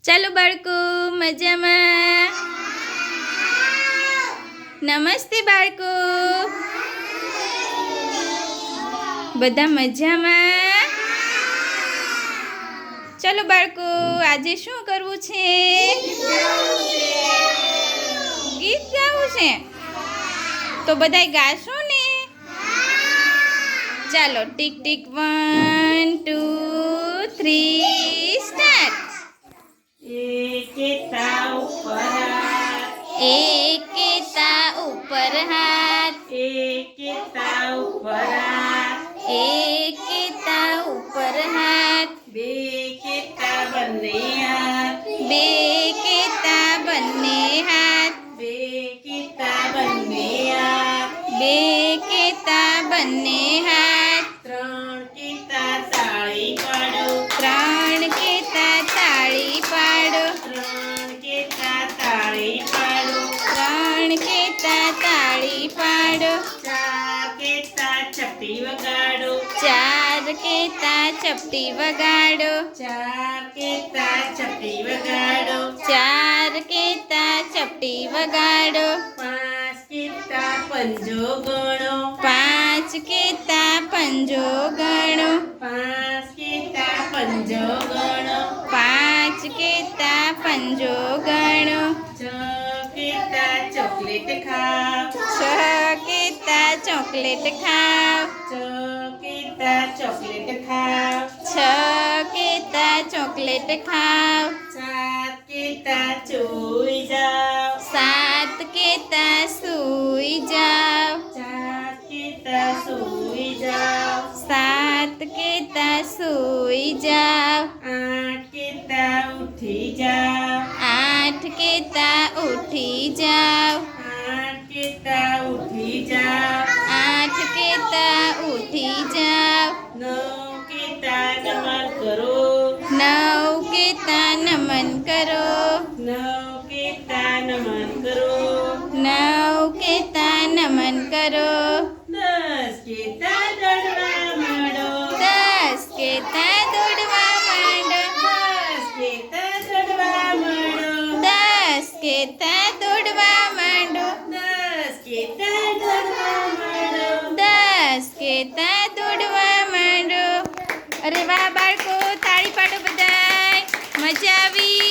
ચાલો બાળકો મજામાં. નમસ્તે બાળકો, બધા મજામાં? ચાલો બાળકો, આજે શું કરવું છે? ગીત ગાવું છે. તો બધાય ગાશો ને? ચાલો ટીક ટીક 1 2 3 સ્ટાર્ટ. એકતા ઉપર હાથ, એકતા ઉપર હાથ, એકતા ઉપર હાથ, એકતા ઉપર હાથ, બે કેતા બંને હાથ, બે કેતા બંને હાથ, બે કેતા બંને હાથ, બે કેતા બંને હાથ, ત્રણ કેતા તાળી પાડો, ત્રણ કેતા તાળી પાડો, ત્રણ કેતા તાળી પાડો, ત્રણ કેતા તાળી પાડો, ચાર કેતા ચપટી વગાડો, ચાર કેતા ચપટી વગાડો, ચાર કેતા ચપટી વગાડો, ચાર કેતા ચપટી વગાડો, પાંચ કેતા પંજો ગણો, પાંચ કેતા પંજો ગણો, પાંચ કેતા પંજો ગણો, પાંચ કેતા પંજો ગણો, છ કેતા ચોકલેટ ખાવ, છ કેતા ચોકલેટ ખાવ, છ કેતા ચોકલેટ ખાવ, છ કેતા ચોકલેટ ખાવ, સાત કેતા ચોઈ જાવ, સાત કેતા સૂઈ જાવ, સાત કેતા સૂઈ જાવ, સાત કેતા સૂઈ જાવ, આઠ કેતા ઉઠી જાવ, આઠ કેતા ઉઠી જાવ, આઠ કેતા ઉઠી જાવ, આઠ કેતા ઉઠી જાવ, નવ કેતા નમન કરો, નવ કેતા નમન કરો, નવ કેતા નમન કરો, નવ કેતા નમન કરો, 10 કેતા દોડવા માંડો, 10 કેતા દોડવા માંડો, 10 કેતા દોડવા માંડો, 10 કેતા દોડવા માંડો, 10 કેતા દોડવા માંડો. 10 કેતા દોડવા માંડો. અરે વાહ બાળકો, તાળી પાડો બધાય. મજા આવી?